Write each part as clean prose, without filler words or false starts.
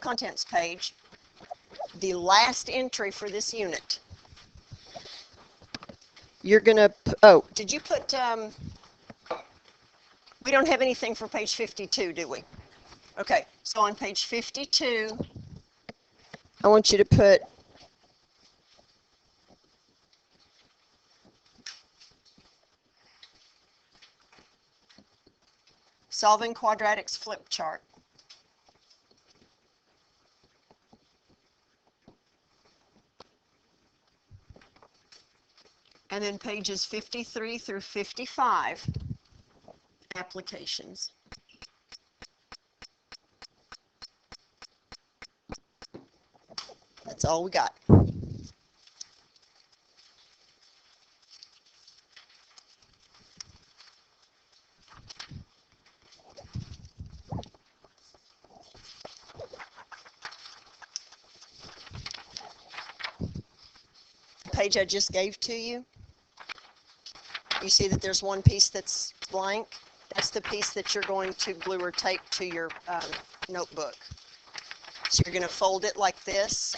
contents page, the last entry for this unit. You're going to, oh, did you put, we don't have anything for page 52, do we? Okay, so on page 52, I want you to put solving quadratics flip chart. And then pages 53 through 55, applications. That's all we got. The page I just gave to you, you see that there's one piece that's blank. That's the piece that you're going to glue or tape to your notebook. So you're going to fold it like this,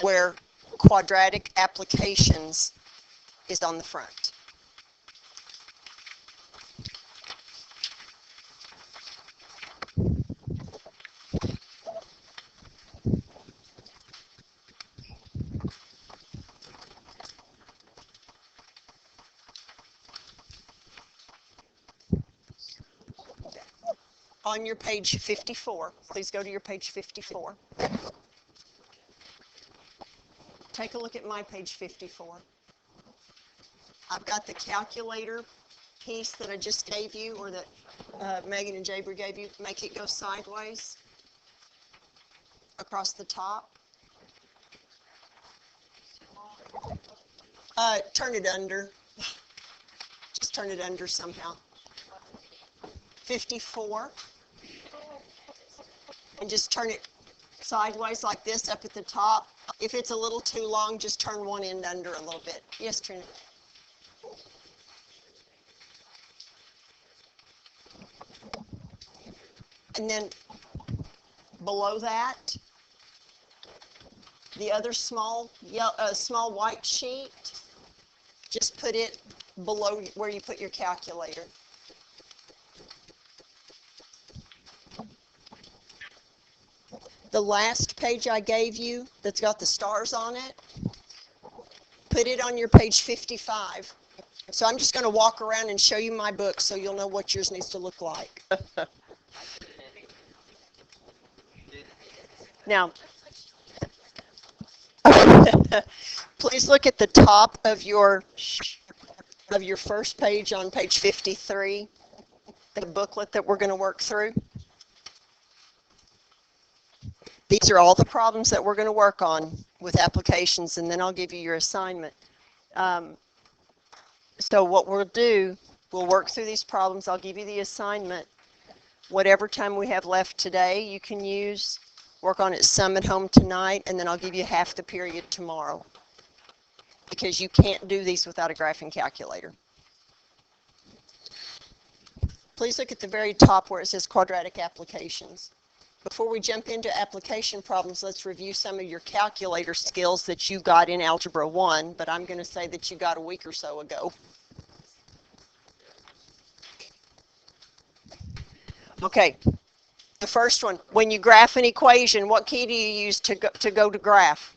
where quadratic applications is on the front. On your page 54, please go to your page 54. Take a look at my page 54. I've got the calculator piece that I just gave you, or that Megan and Jabri gave you. Make it go sideways across the top. Turn it under. Just turn it under somehow. 54. And just turn it sideways like this up at the top. If it's a little too long, just turn one end under a little bit. Yes, Trina. And then below that, the other small white sheet, just put it below where you put your calculator. The last page I gave you that's got the stars on it, put it on your page 55. So I'm just going to walk around and show you my book so you'll know what yours needs to look like. Now, please look at the top of your first page on page 53, the booklet that we're going to work through. These are all the problems that we're going to work on with applications, and then I'll give you your assignment. So what we'll do, we'll work through these problems. I'll give you the assignment. Whatever time we have left today, you can use. Work on it some at home tonight, and then I'll give you half the period tomorrow, because you can't do these without a graphing calculator. Please look at the very top where it says quadratic applications. Before we jump into application problems, let's review some of your calculator skills that you got in Algebra 1, but I'm going to say that you got a week or so ago. Okay, the first one, when you graph an equation, what key do you use to go to graph?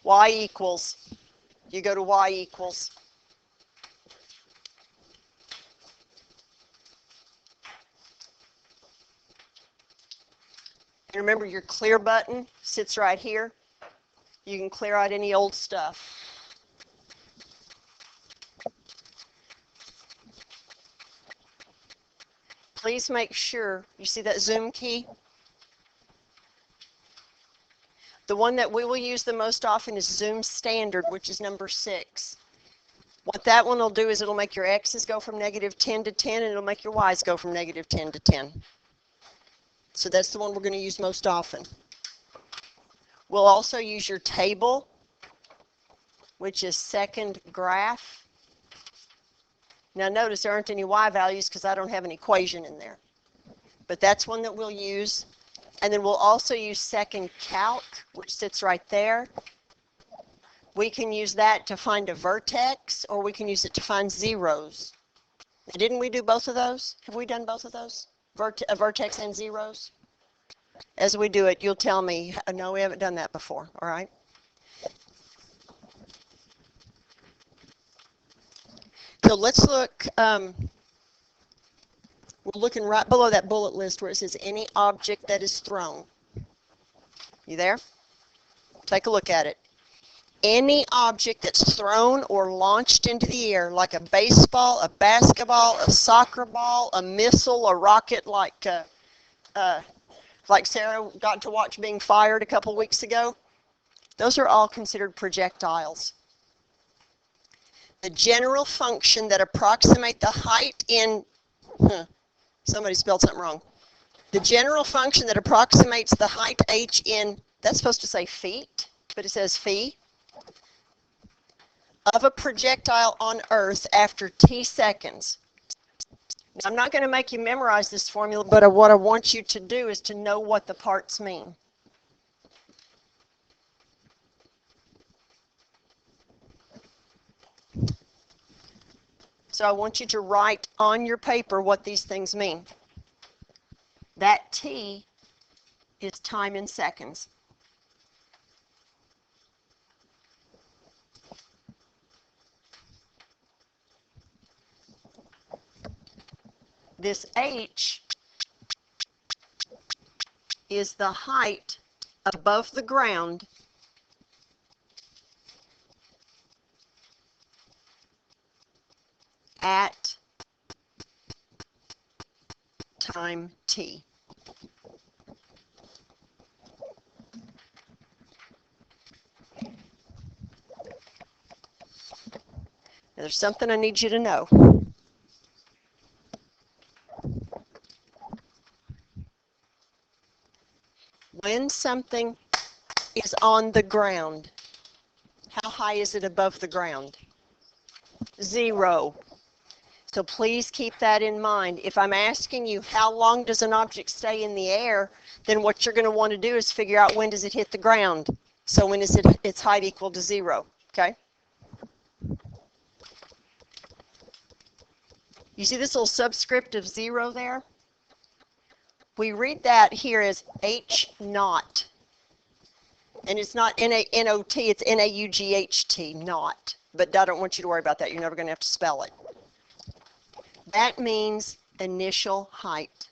Y equals. You go to Y equals. And remember, your clear button sits right here. You can clear out any old stuff. Please make sure, you see that zoom key? The one that we will use the most often is Zoom Standard, which is number 6. What that one will do is it'll make your X's go from -10 to 10, and it'll make your Y's go from -10 to 10. So that's the one we're going to use most often. We'll also use your table, which is second graph. Now notice there aren't any Y values because I don't have an equation in there. but that's one that we'll use. And then we'll also use second calc, which sits right there. We can use that to find a vertex, or we can use it to find zeros. Didn't we do both of those? Have we done both of those? A vertex and zeros? As we do it, you'll tell me, no, we haven't done that before, all right? So let's look, we're looking right below that bullet list where it says any object that is thrown. You there? Take a look at it. Any object that's thrown or launched into the air, like a baseball, a basketball, a soccer ball, a missile, a rocket like Sarah got to watch being fired a couple weeks ago, those are all considered projectiles. The general function that approximate the height in, somebody spelled something wrong. The general function that approximates the height h in, that's supposed to say feet, but it says phi, of a projectile on Earth after t seconds. Now, I'm not going to make you memorize this formula, but what I want you to do is to know what the parts mean. So I want you to write on your paper what these things mean. That t is time in seconds. This h is the height above the ground at time t. Now, there's something I need you to know. When something is on the ground, how high is it above the ground? 0. So please keep that in mind. If I'm asking you how long does an object stay in the air, then what you're going to want to do is figure out when does it hit the ground. So when is its height equal to 0, okay? You see this little subscript of 0 there? We read that here as h naught. And it's not N-O-T, it's N-A-U-G-H-T, naught. But I don't want you to worry about that. You're never going to have to spell it. That means initial height.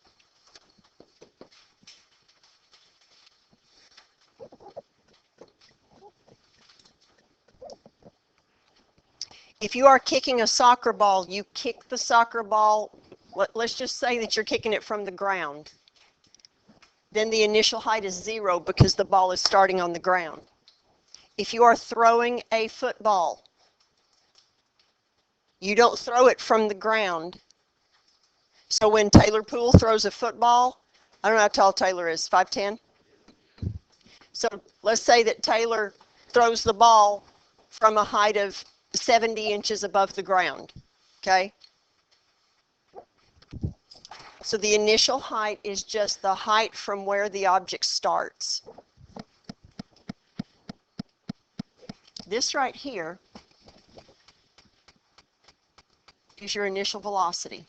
If you are kicking a soccer ball, you kick the soccer ball, let's just say that you're kicking it from the ground. Then the initial height is 0 because the ball is starting on the ground. If you are throwing a football, you don't throw it from the ground. So when Taylor Poole throws a football, I don't know how tall Taylor is, 5'10"? So let's say that Taylor throws the ball from a height of 70 inches above the ground, okay? So the initial height is just the height from where the object starts. This right here is your initial velocity.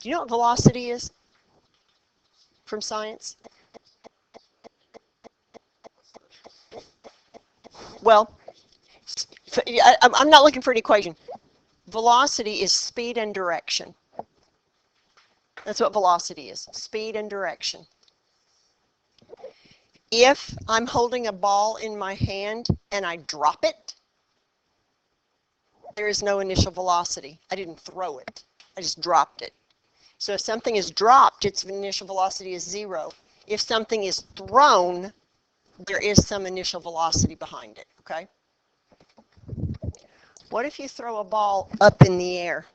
Do you know what velocity is from science? Well, I'm not looking for an equation. Velocity is speed and direction. That's what velocity is, speed and direction. If I'm holding a ball in my hand and I drop it, there is no initial velocity. I didn't throw it. I just dropped it. So if something is dropped, its initial velocity is 0. If something is thrown, there is some initial velocity behind it, okay? What if you throw a ball up in the air?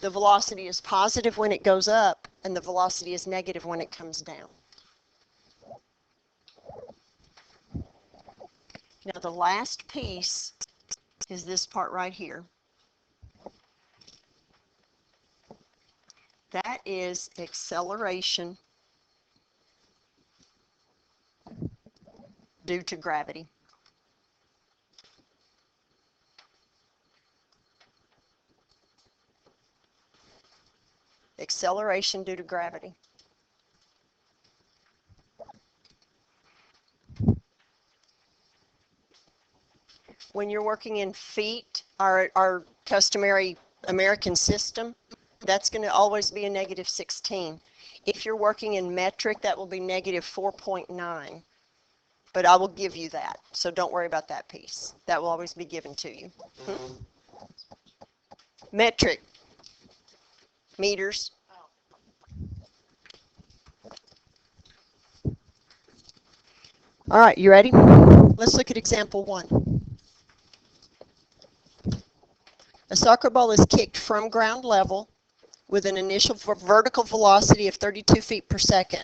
The velocity is positive when it goes up, and the velocity is negative when it comes down. Now the last piece is this part right here. That is acceleration due to gravity. Acceleration due to gravity. When you're working in feet, our customary American system, that's going to always be a negative 16. If you're working in metric, that will be negative 4.9. But I will give you that, so don't worry about that piece. That will always be given to you. Metric, meters. All right, you ready? Let's look at example 1. A soccer ball is kicked from ground level with an initial vertical velocity of 32 feet per second.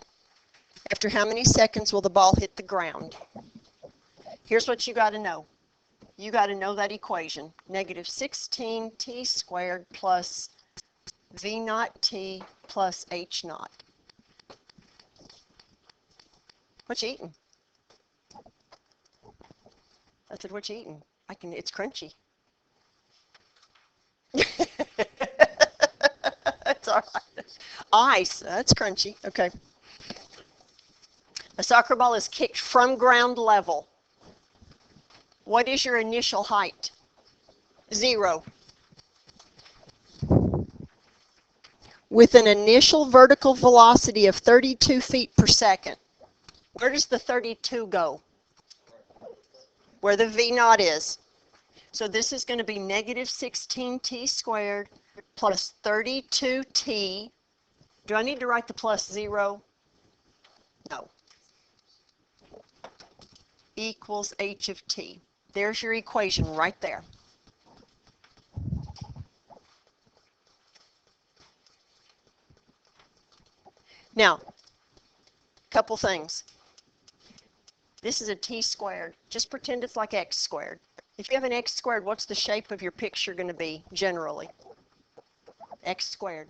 After how many seconds will the ball hit the ground? Here's what you got to know. You got to know that equation. Negative 16t squared plus v naught t plus h naught. What you eating? I said, what you eating? It's crunchy. It's all right. Ice, that's crunchy. Okay. A soccer ball is kicked from ground level. What is your initial height? 0. With an initial vertical velocity of 32 feet per second. Where does the 32 go? Where the v naught is. So this is going to be negative 16t squared plus 32t. Do I need to write the plus 0? No. Equals h of t. There's your equation right there. Now, couple things. This is a t squared. Just pretend it's like x squared. If you have an x squared, what's the shape of your picture going to be generally? X squared.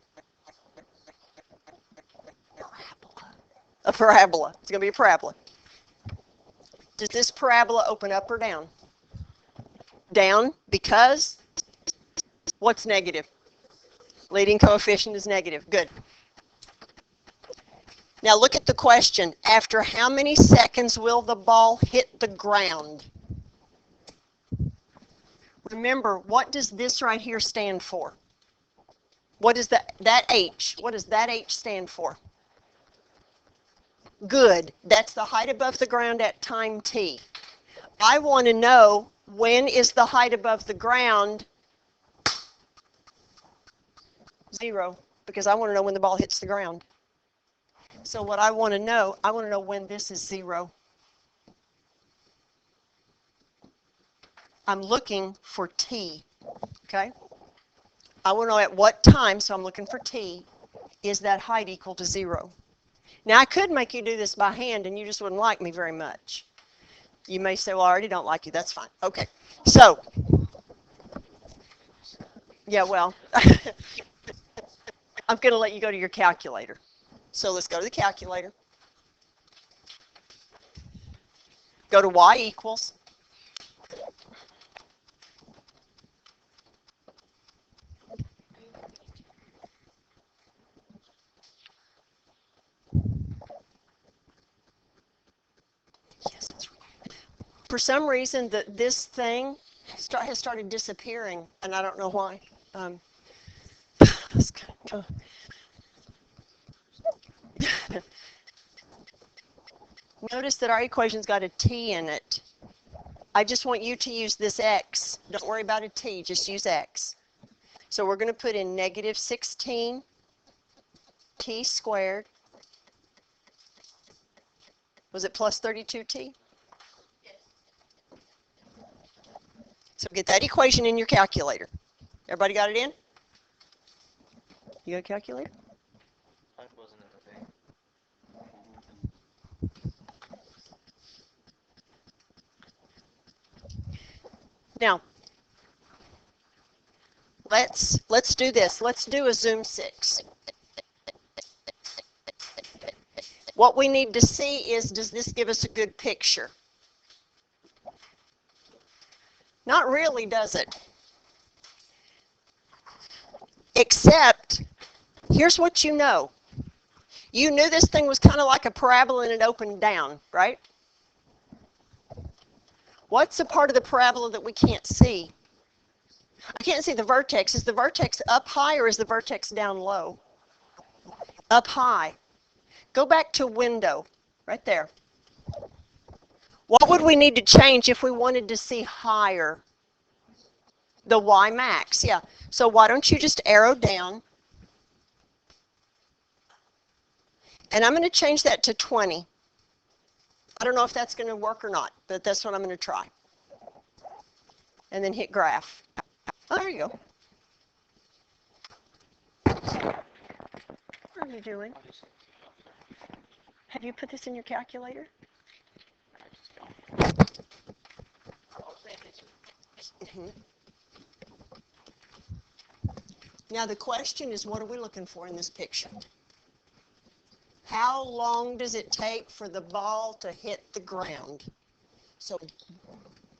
Parabola. A parabola. It's going to be a parabola. Does this parabola open up or down? Down, because what's negative? Leading coefficient is negative. Good. Now look at the question. After how many seconds will the ball hit the ground? Remember, what does this right here stand for? What is that H? What does that H stand for? Good. That's the height above the ground at time t. I want to know, when is the height above the ground 0? Because I want to know when the ball hits the ground. So what I want to know when this is 0. I'm looking for t, okay? I want to know at what time, so I'm looking for t, is that height equal to 0. Now I could make you do this by hand and you just wouldn't like me very much. You may say, well, I already don't like you. That's fine. Okay, so, yeah, well, I'm going to let you go to your calculator. So let's go to the calculator. Go to y equals. Yes, that's right. For some reason, this thing has started disappearing, and I don't know why. Notice that our equation's got a t in it. I just want you to use this x. Don't worry about a t, just use x. So we're going to put in negative 16 t squared. Was it plus 32t? So get that equation in your calculator. Everybody got it in? You got a calculator? Now, let's do this. Let's do a zoom 6. What we need to see is, does this give us a good picture? Not really, does it? Except, here's what you know. You knew this thing was kind of like a parabola and it opened down, right? What's the part of the parabola that we can't see? I can't see the vertex. Is the vertex up high or is the vertex down low? Up high. Go back to window, right there. What would we need to change if we wanted to see higher? The Y max, yeah. So why don't you just arrow down? And I'm going to change that to 20. I don't know if that's going to work or not, but that's what I'm going to try. And then hit graph. Oh, there you go. What are you doing? Have you put this in your calculator? Mm-hmm. Now the question is, what are we looking for in this picture? How long does it take for the ball to hit the ground? So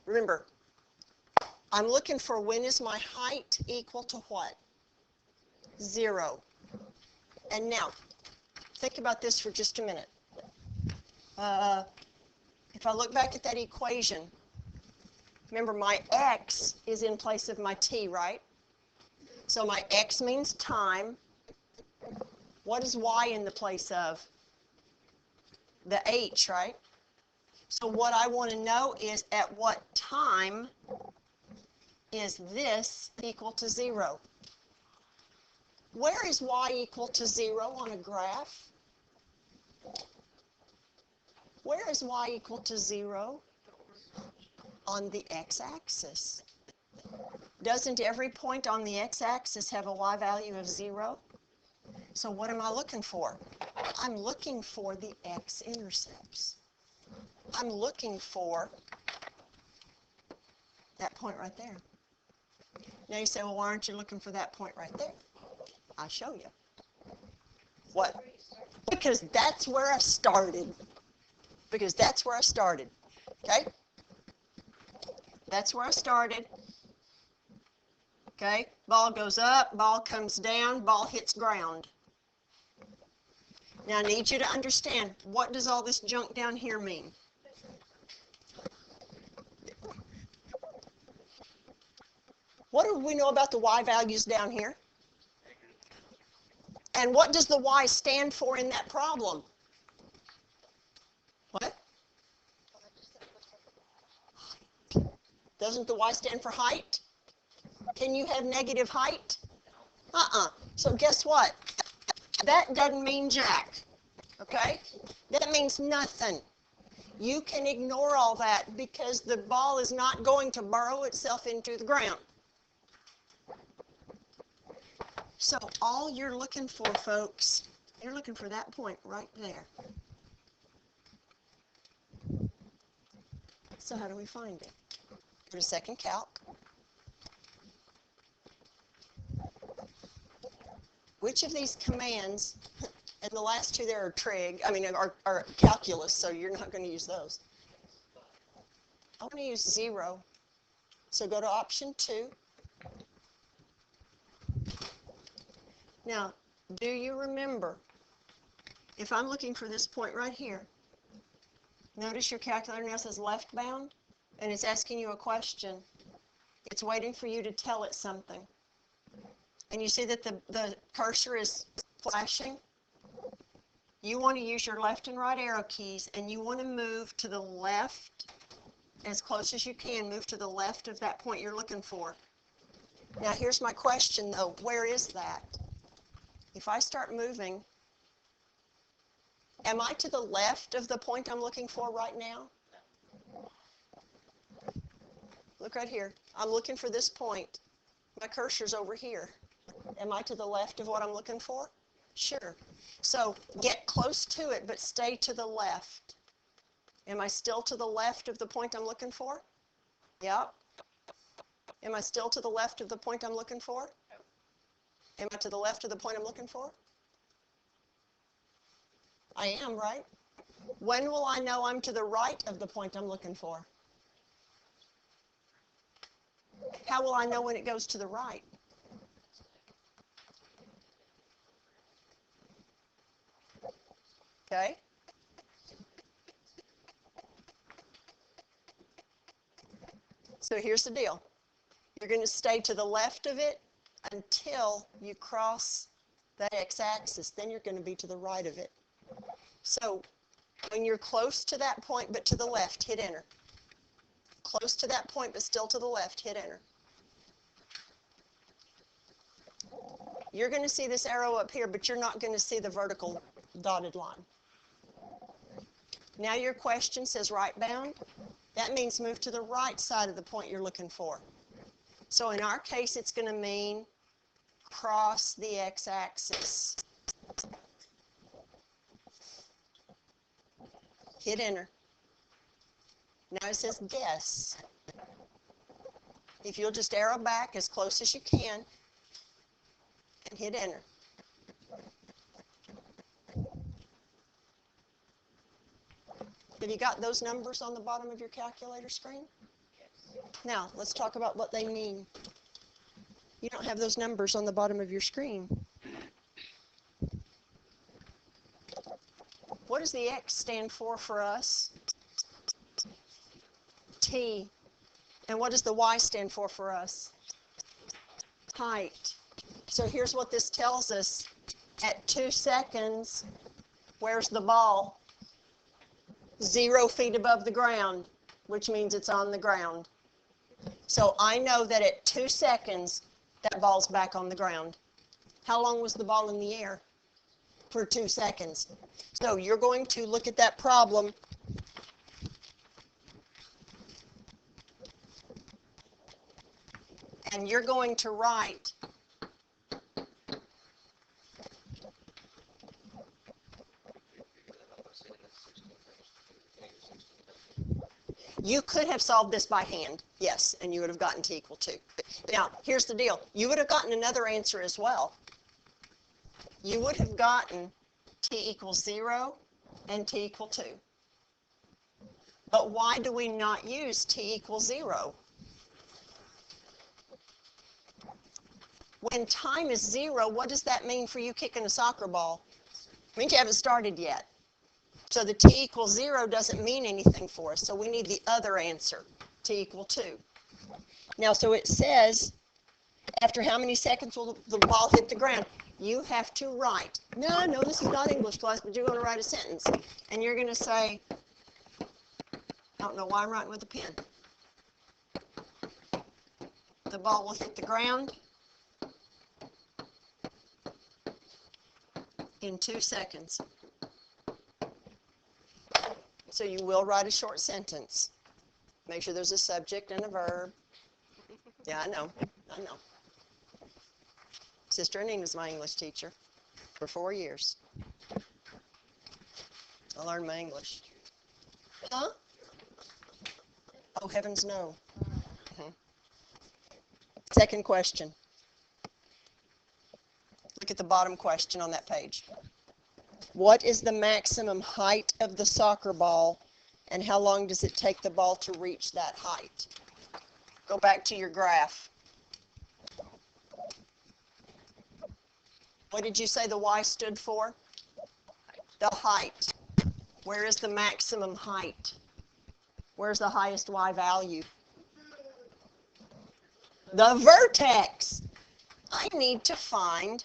remember, I'm looking for when is my height equal to what? 0. And now, think about this for just a minute. If I look back at that equation, remember my x is in place of my t, right? So my x means time. What is y in the place of? The h, right? So what I want to know is at what time is this equal to 0? Where is y equal to 0 on a graph? Where is y equal to 0? On the x-axis. Doesn't every point on the x-axis have a y value of 0? So what am I looking for? I'm looking for the x-intercepts. I'm looking for that point right there. Now you say, well, why aren't you looking for that point right there? I'll show you. What? Because that's where I started. Because that's where I started. Okay? That's where I started. Okay? Ball goes up, ball comes down, ball hits ground. Now I need you to understand, what does all this junk down here mean? What do we know about the y values down here? And what does the y stand for in that problem? What? Doesn't the y stand for height? Can you have negative height? So guess what? That doesn't mean jack. Okay? That means nothing. You can ignore all that because the ball is not going to burrow itself into the ground. So all you're looking for, folks, you're looking for that point right there. So how do we find it? Go to second calc. Which of these commands, and the last two there are trig, are calculus, so you're not going to use those. I want to use 0. So go to option 2. Now, do you remember, if I'm looking for this point right here, notice your calculator now says left bound, and it's asking you a question. It's waiting for you to tell it something. And you see that the cursor is flashing? You want to use your left and right arrow keys, and you want to move to the left as close as you can. Move to the left of that point you're looking for. Now here's my question though, where is that? If I start moving, am I to the left of the point I'm looking for right now? Look right here. I'm looking for this point. My cursor's over here. Am I to the left of what I'm looking for? Sure. So get close to it, but stay to the left. Am I still to the left of the point I'm looking for? Yep. Am I still to the left of the point I'm looking for? Am I to the left of the point I'm looking for? I am, right? When will I know I'm to the right of the point I'm looking for? How will I know when it goes to the right? Okay? So here's the deal. You're going to stay to the left of it until you cross that x-axis. Then you're going to be to the right of it. So when you're close to that point but to the left, hit enter. Close to that point but still to the left, hit enter. You're going to see this arrow up here, but you're not going to see the vertical dotted line. Now your question says right bound. That means move to the right side of the point you're looking for. So in our case, it's going to mean cross the x-axis. Hit enter. Now it says guess. If you'll just arrow back as close as you can and hit enter. Have you got those numbers on the bottom of your calculator screen? Now, let's talk about what they mean. You don't have those numbers on the bottom of your screen. What does the X stand for us? T. And what does the Y stand for us? Height. So here's what this tells us. At 2 seconds, where's the ball? 0 feet above the ground, which means it's on the ground. So I know that at 2 seconds, that ball's back on the ground. How long was the ball in the air? For 2 seconds. So you're going to look at that problem. And you're going to write you could have solved this by hand, yes, and you would have gotten t equal 2. Now, here's the deal. You would have gotten another answer as well. You would have gotten t equals 0 and t equal 2. But why do we not use t equals 0? When time is 0, what does that mean for you kicking a soccer ball? It means you haven't started yet. So the t equals 0 doesn't mean anything for us. So we need the other answer, t equal 2. Now, so it says, after how many seconds will the ball hit the ground? You have to write. No, this is not English class, but you're going to write a sentence. And you're going to say, I don't know why I'm writing with a pen. The ball will hit the ground in 2 seconds. So you will write a short sentence. Make sure there's a subject and a verb. Yeah, I know. Sister Anine was my English teacher for 4 years. I learned my English. Huh? Oh, heavens no. Second question. Look at the bottom question on that page. What is the maximum height of the soccer ball, and how long does it take the ball to reach that height? Go back to your graph. What did you say the Y stood for? The height. Where is the maximum height? Where's the highest Y value? The vertex. I need to find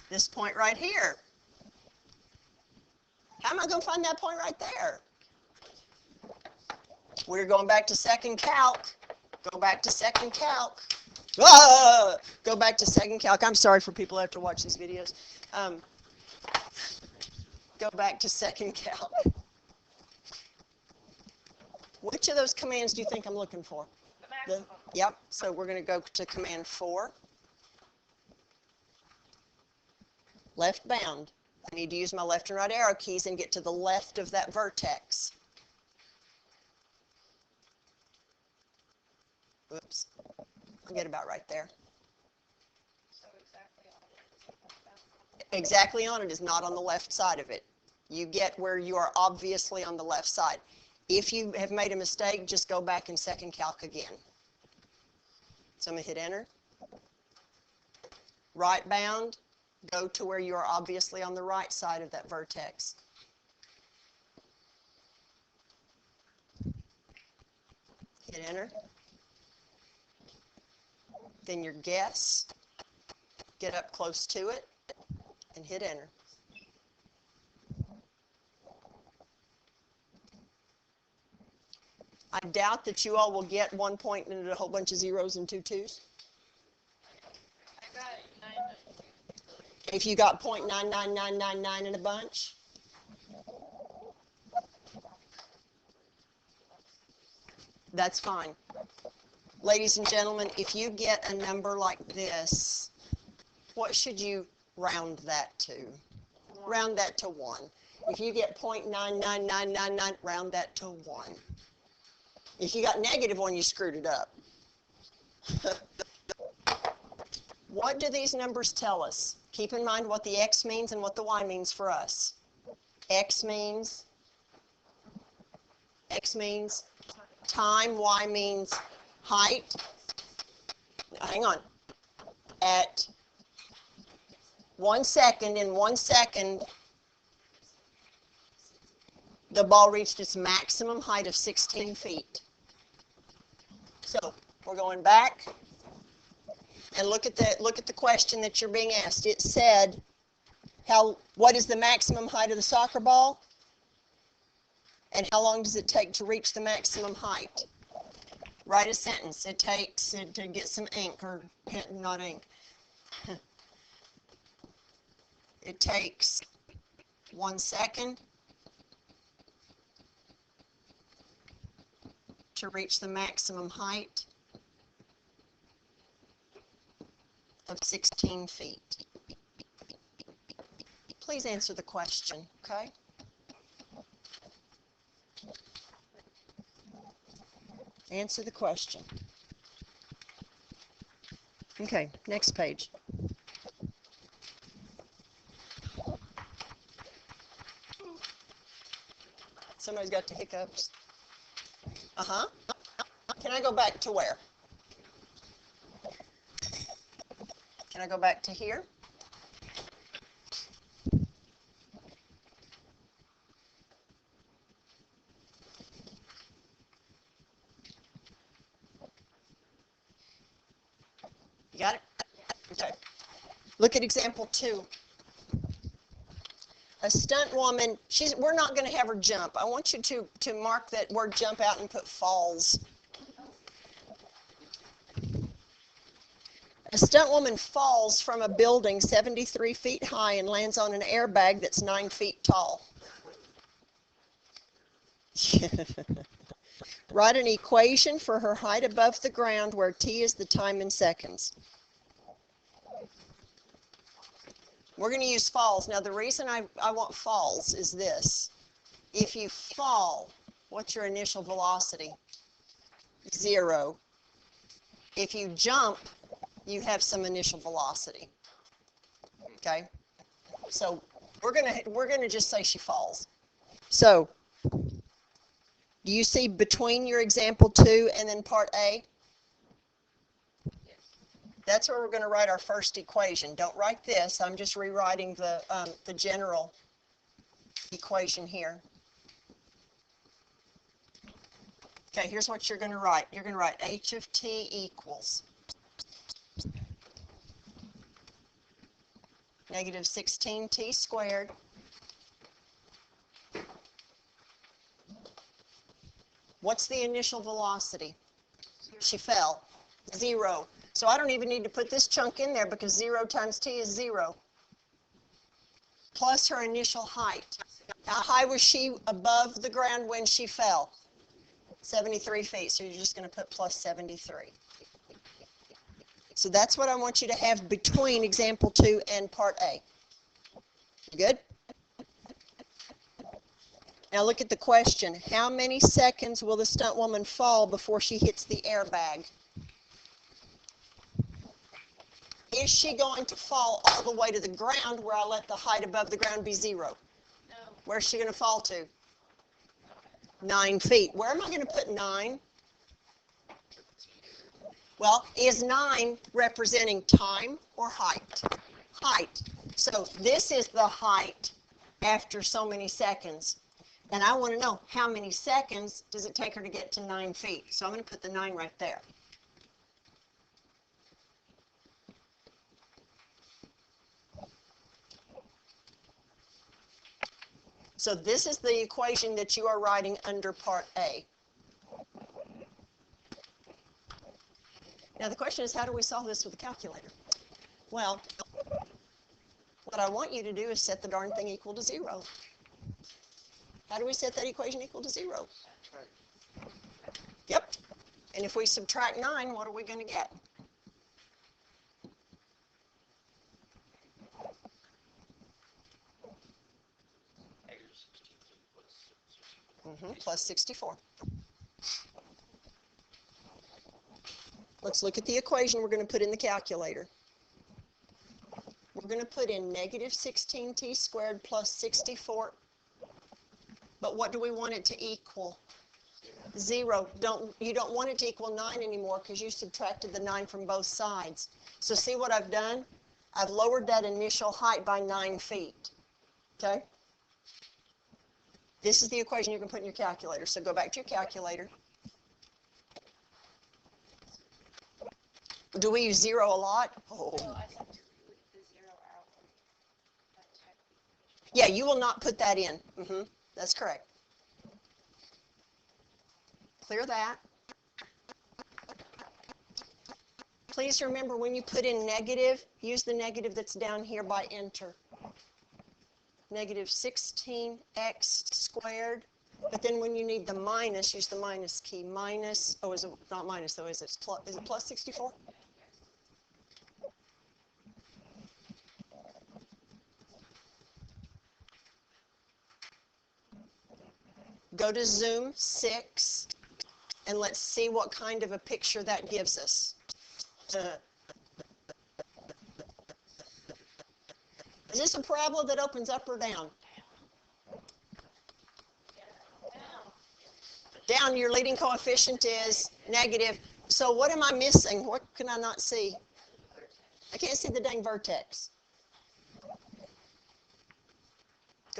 this point right here. How am I going to find that point right there? We're going back to second calc. Go back to second calc. Go back to second calc. I'm sorry for people who have to watch these videos. Go back to second calc. Which of those commands do you think I'm looking for? Yep. So we're going to go to command 4. Left bound. I need to use my left and right arrow keys and get to the left of that vertex. Oops. I'll get about right there. So Exactly on it is not on the left side of it. You get where you are obviously on the left side. If you have made a mistake, just go back in second calc again. So I'm going to hit enter. Right bound, go to where you are obviously on the right side of that vertex. Hit enter. Then your guess, get up close to it, and hit enter. I doubt that you all will get 1 point and a whole bunch of zeros and 2 2s. I got 9. If you got 0.99999 in a bunch, that's fine. Ladies and gentlemen, if you get a number like this, what should you round that to? Round that to 1. If you get 0.99999, round that to 1. If you got -1, you screwed it up. What do these numbers tell us? Keep in mind what the x means and what the y means for us. X means time, y means height. Now, hang on. At 1 second, in 1 second, the ball reached its maximum height of 16 feet. So we're going back and look at the question that you're being asked. It said, what is the maximum height of the soccer ball? And how long does it take to reach the maximum height? Write a sentence. It takes to get some ink, or not ink. It takes 1 second to reach the maximum height of 16 feet. Please answer the question, okay? Answer the question. Okay, next page. Somebody's got the hiccups. Uh-huh. Can I go back to where? Can I go back to here? You got it? Okay. Look at example 2. A stunt woman, we're not going to have her jump. I want you to mark that word jump out and put falls. A stunt woman falls from a building 73 feet high and lands on an airbag that's 9 feet tall. Write an equation for her height above the ground where t is the time in seconds. We're going to use falls. Now, the reason I want falls is this. If you fall, what's your initial velocity? 0. If you jump, you have some initial velocity. Okay? So we're gonna just say she falls. So do you see between your example 2 and then part A? That's where we're going to write our first equation. Don't write this. I'm just rewriting the general equation here. Okay, here's what you're going to write. You're going to write h of t equals negative 16t squared What's the initial velocity? She fell. 0. So I don't even need to put this chunk in there because 0 times t is 0. Plus her initial height. How high was she above the ground when she fell? 73 feet. So you're just going to put plus 73. So that's what I want you to have between example 2 and part A. Good? Now look at the question. How many seconds will the stunt woman fall before she hits the airbag? Is she going to fall all the way to the ground where I let the height above the ground be 0? No. Where's she going to fall to? 9 feet. Where am I going to put 9? Well, is 9 representing time or height? Height. So this is the height after so many seconds. And I want to know how many seconds does it take her to get to 9 feet. So I'm going to put the 9 right there. So this is the equation that you are writing under part A. Now the question is, how do we solve this with a calculator? Well, what I want you to do is set the darn thing equal to 0. How do we set that equation equal to 0? Yep. And if we subtract 9, what are we going to get? Plus 64. Let's look at the equation we're going to put in the calculator. We're going to put in negative 16t squared plus 64. But what do we want it to equal? 0. You don't want it to equal 9 anymore because you subtracted the 9 from both sides. So see what I've done? I've lowered that initial height by 9 feet. Okay? This is the equation you can put in your calculator. So go back to your calculator. Do we use 0 a lot? Oh. No, I said to leave the 0 out of that type of equation. Yeah, you will not put that in. That's correct. Clear that. Please remember, when you put in negative, use the negative that's down here by enter. Negative 16x squared. But then when you need the minus, use the minus key. Minus, oh, is it not minus though, is it plus 64? Go to Zoom 6, and let's see what kind of a picture that gives us. Is this a parabola that opens up or down? Down, your leading coefficient is negative. So what am I missing? What can I not see? I can't see the dang vertex. Go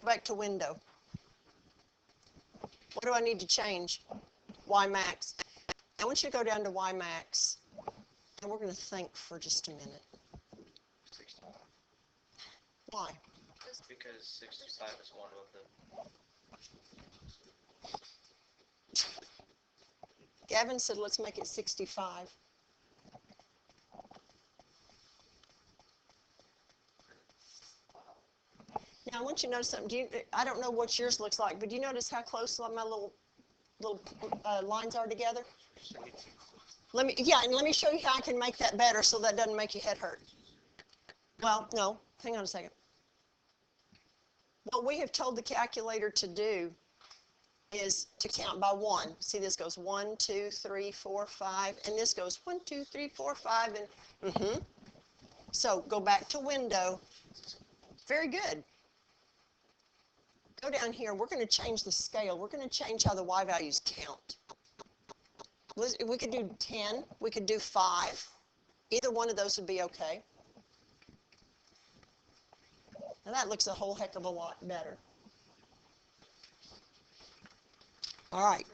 back to window. What do I need to change? Y max. I want you to go down to Y max. And we're going to think for just a minute. 65. Why? Because 65 is one of the. Gavin said, let's make it 65. Now, I want you to notice something. I don't know what yours looks like, but do you notice how close my little lines are together? And let me show you how I can make that better so that doesn't make your head hurt. Well, no, hang on a second. What we have told the calculator to do is to count by 1. See, this goes 1, 2, 3, 4, 5, and this goes 1, 2, 3, 4, 5, and So go back to window. Very good. Go down here. We're going to change the scale. We're going to change how the Y values count. We could do 10. We could do 5. Either one of those would be okay. Now that looks a whole heck of a lot better. All right.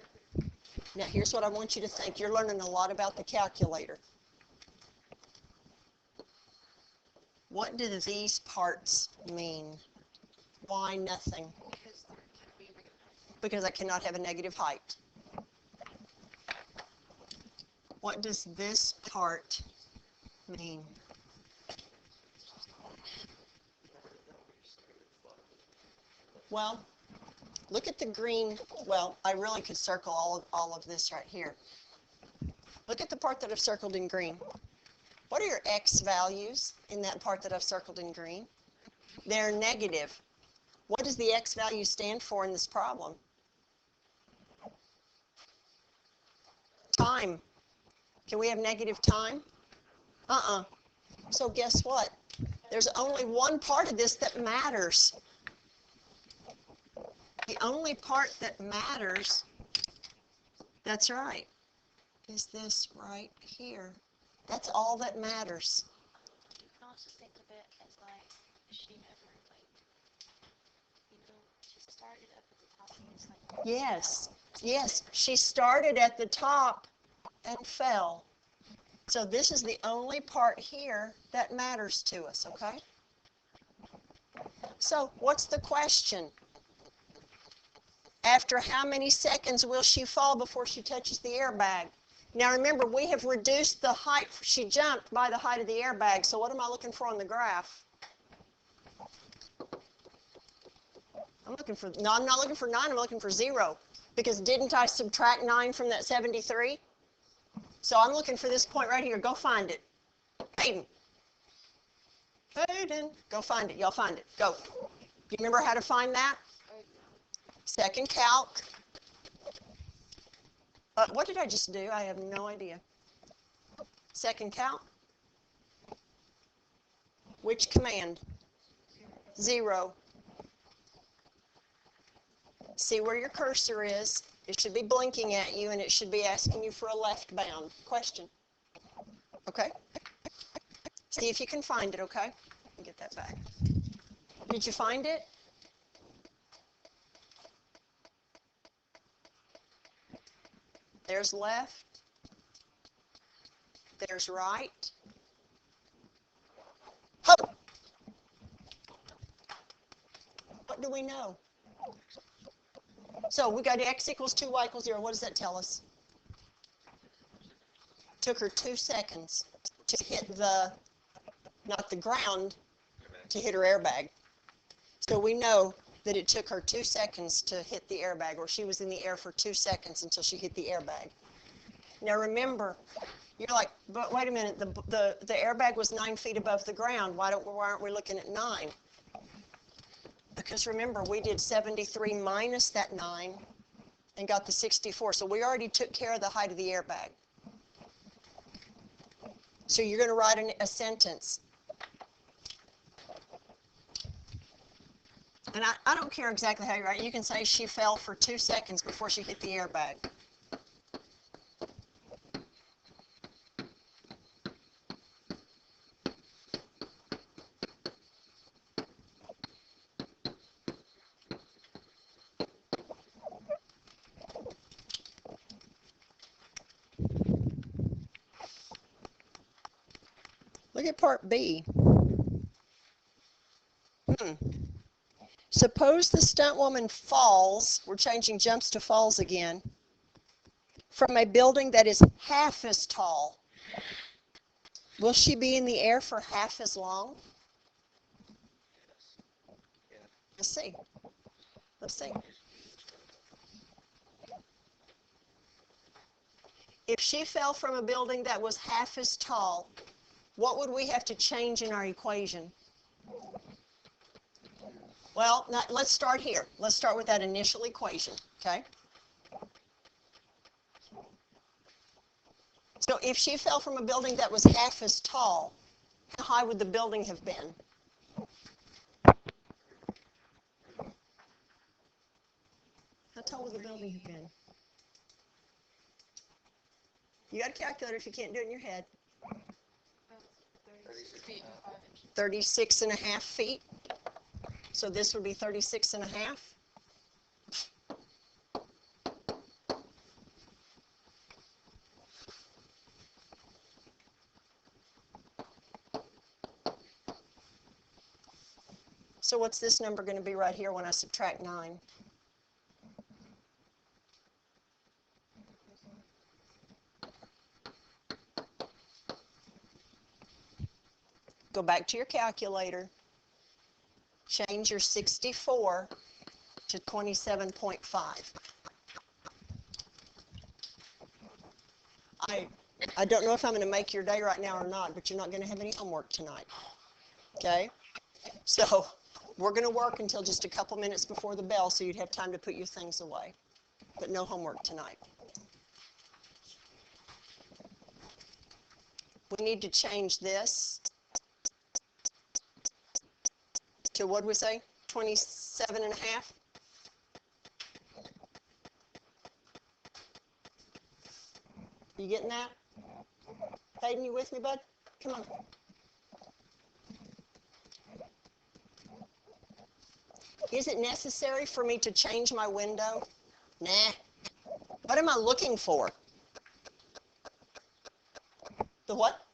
Now here's what I want you to think. You're learning a lot about the calculator. What do these parts mean? Why nothing? Because I cannot have a negative height. What does this part mean? Well, look at the green. Well, I really could circle all of this right here. Look at the part that I've circled in green. What are your x values in that part that I've circled in green? They're negative. What does the x value stand for in this problem? Time. Can we have negative time? So guess what? There's only one part of this that matters. The only part that matters, that's right, is this right here. That's all that matters. You can also think of it as like, she never like, she started up at the top and it's like. Yes, yes, she started at the top and fell. So this is the only part here that matters to us, okay? So what's the question? After how many seconds will she fall before she touches the airbag? Now remember, we have reduced the height. She jumped by the height of the airbag. So what am I looking for on the graph? I'm not looking for 9, I'm looking for 0. Because didn't I subtract 9 from that 73? So I'm looking for this point right here. Go find it. Hayden. Hayden. Go find it. Y'all find it. Go. Do you remember how to find that? Second calc. What did I just do? I have no idea. Second calc. Which command? 0. See where your cursor is. It should be blinking at you, and it should be asking you for a left bound question. Okay? See if you can find it, okay? Let me get that back. Did you find it? There's left. There's right. Ho! What do we know? So we got x equals 2, y equals 0. What does that tell us? Took her 2 seconds to hit the, not the ground, to hit her airbag. So we know that it took her 2 seconds to hit the airbag, or she was in the air for 2 seconds until she hit the airbag. Now remember, you're like, but wait a minute, the airbag was 9 feet above the ground. Why aren't we looking at 9? Because remember, we did 73 minus that 9 and got the 64. So we already took care of the height of the airbag. So you're going to write a sentence. And I don't care exactly how you write it. You can say she fell for 2 seconds before she hit the airbag. Look at part B. Suppose the stunt woman falls, we're changing jumps to falls again, from a building that is half as tall. Will she be in the air for half as long? Let's see. Let's see. If she fell from a building that was half as tall, what would we have to change in our equation? Well, let's start here. Let's start with that initial equation, okay? So if she fell from a building that was half as tall, how high would the building have been? How tall would the building have been? You got a calculator if you can't do it in your head. 36 and a half feet. So this would be 36 and a half. So what's this number going to be right here when I subtract 9? Go back to your calculator. Change your 64 to 27.5. I don't know if I'm going to make your day right now or not, but you're not going to have any homework tonight. Okay? So we're going to work until just a couple minutes before the bell so you'd have time to put your things away. But no homework tonight. We need to change this to, what'd we say, 27 and a half? You getting that? Hayden, you with me, bud? Come on. Is it necessary for me to change my window? Nah. What am I looking for? The what?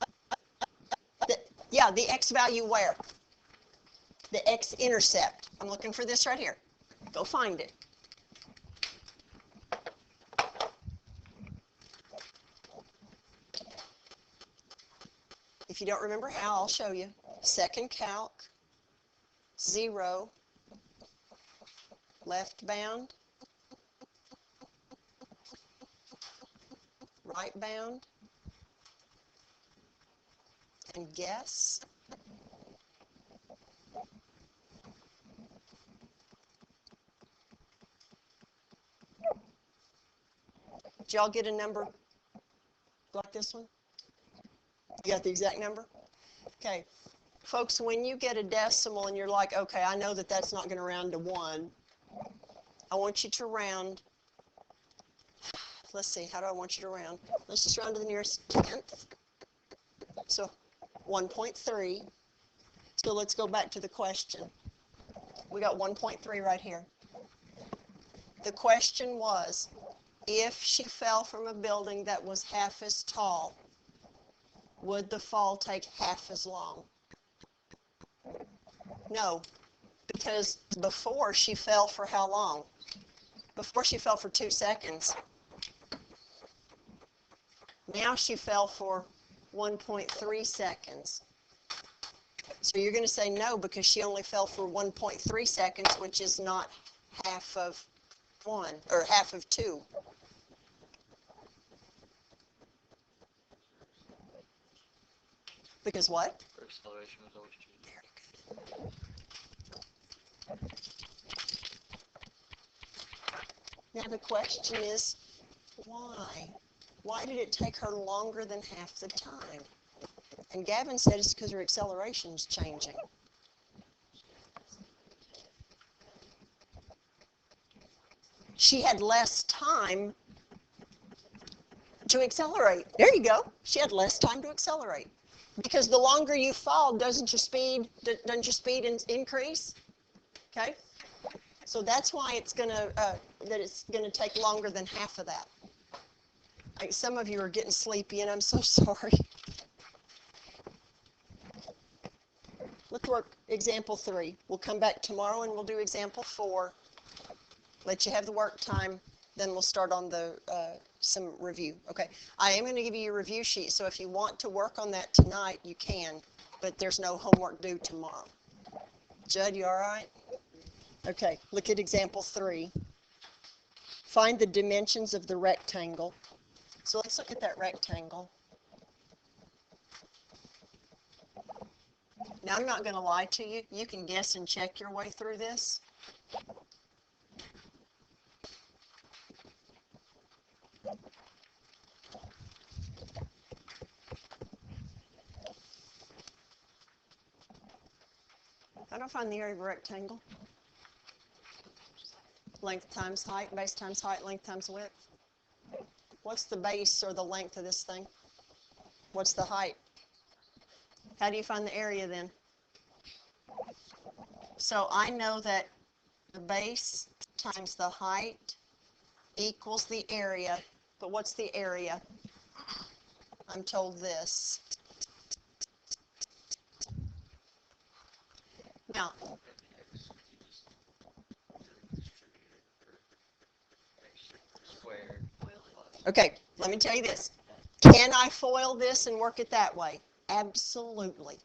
Yeah, the x value where? The x-intercept. I'm looking for this right here. Go find it. If you don't remember how, I'll show you. Second calc, 0, left bound, right bound, and guess. Did y'all get a number like this one? You got the exact number? Okay. Folks, when you get a decimal and you're like, okay, I know that that's not going to round to 1, I want you to round. Let's see, how do I want you to round? Let's just round to the nearest tenth. So 1.3. So let's go back to the question. We got 1.3 right here. The question was, if she fell from a building that was half as tall, would the fall take half as long? No, because before she fell for how long? Before she fell for 2 seconds. Now she fell for 1.3 seconds. So you're going to say no because she only fell for 1.3 seconds, which is not half of 1 or half of 2. Because what? Her acceleration was always cheap. Very good. Now the question is, why? Why did it take her longer than half the time? And Gavin said it's because her acceleration's changing. She had less time to accelerate. There you go. She had less time to accelerate. Because the longer you fall, doesn't your speed increase? Okay? So that's why it's gonna take longer than half of that. Some of you are getting sleepy, and I'm so sorry. Let's work example 3. We'll come back tomorrow and we'll do example 4. Let you have the work time, then we'll start on the some review. Okay, I am going to give you a review sheet, so if you want to work on that tonight, you can, but there's no homework due tomorrow. Judd, you all right? Okay, look at example 3. Find the dimensions of the rectangle. So let's look at that rectangle. Now, I'm not going to lie to you. You can guess and check your way through this. How do I find the area of a rectangle? Length times height, base times height, length times width. What's the base or the length of this thing? What's the height? How do you find the area then? So I know that the base times the height equals the area, but what's the area? I'm told this. Now, Squared. okay, let me tell you this. Can I FOIL this and work it that way? Absolutely.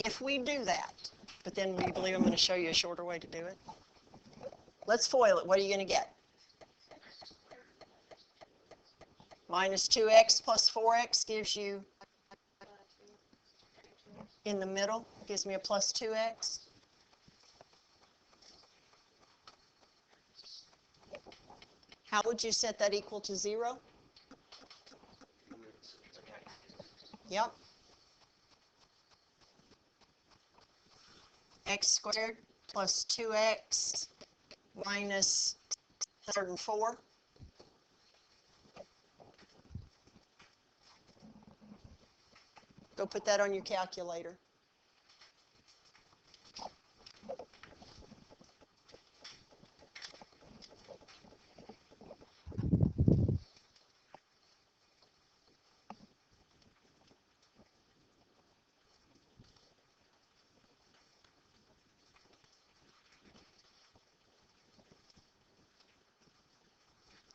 If we do that, but then we believe I'm going to show you a shorter way to do it. Let's FOIL it. What are you going to get? Minus 2x plus 4x gives you, in the middle, gives me a plus 2x. How would you set that equal to 0? Yep. x squared plus 2x minus 104. Go put that on your calculator.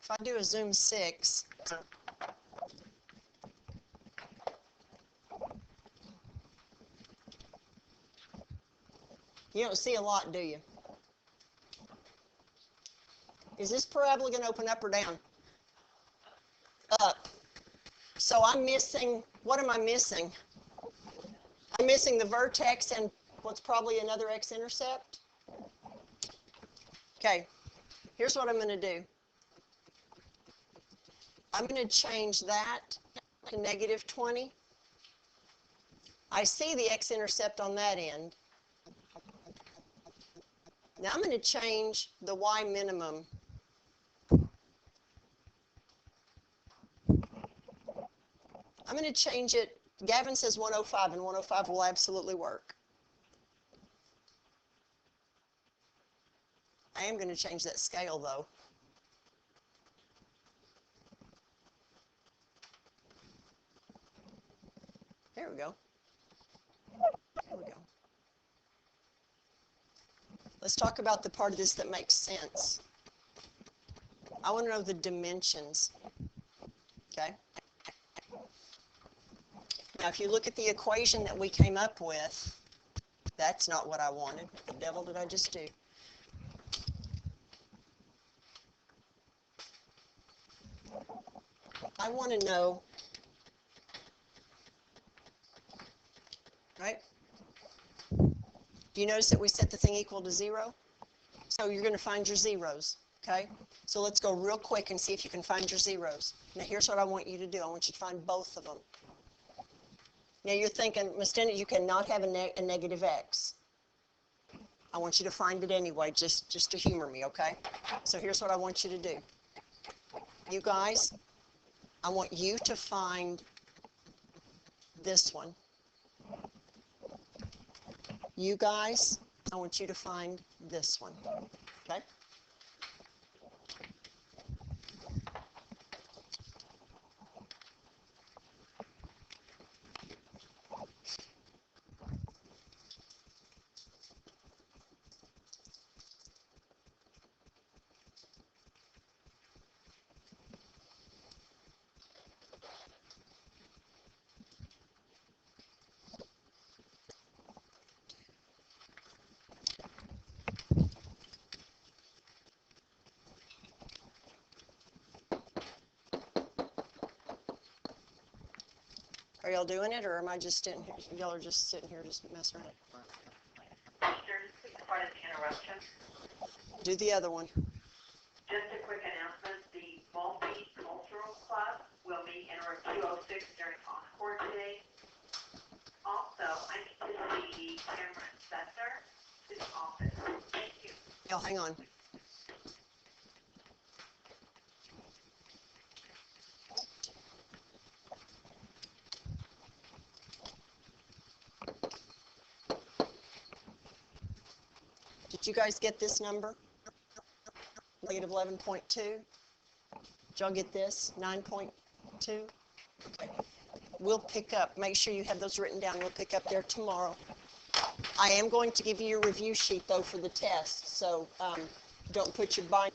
If I do a zoom 6, you don't see a lot, do you? Is this parabola going to open up or down? Up. So I'm missing, what am I missing? I'm missing the vertex and what's probably another x-intercept. Okay, here's what I'm going to do. I'm going to change that to negative 20. I see the x-intercept on that end. Now I'm going to change the y minimum. I'm going to change it. Gavin says 105, and 105 will absolutely work. I am going to change that scale, though. There we go. There we go. Let's talk about the part of this that makes sense. I want to know the dimensions. Okay? Now, if you look at the equation that we came up with, that's not what I wanted. What the devil did I just do? I want to know, right? Do you notice that we set the thing equal to 0? So you're going to find your zeros, okay? So let's go real quick and see if you can find your zeros. Now, here's what I want you to do. I want you to find both of them. Now, you're thinking, Ms. Dennett, you cannot have a negative x. I want you to find it anyway, just to humor me, okay? So here's what I want you to do. You guys, I want you to find this one. You guys, I want you to find this one, okay? Are y'all doing it, or am I just sitting here? Y'all are just sitting here just messing around. Quite an interruption. Do the other one. Just a quick announcement, the Multicultural Club will meet in room 206 during Encore today. Also, I need to see Cameron Sessor to the office. Thank you. Y'all hang on. Did you guys get this number? Negative 11.2. Did y'all get this? 9.2? Okay. We'll pick up. Make sure you have those written down. We'll pick up there tomorrow. I am going to give you your review sheet, though, for the test. So don't put your bind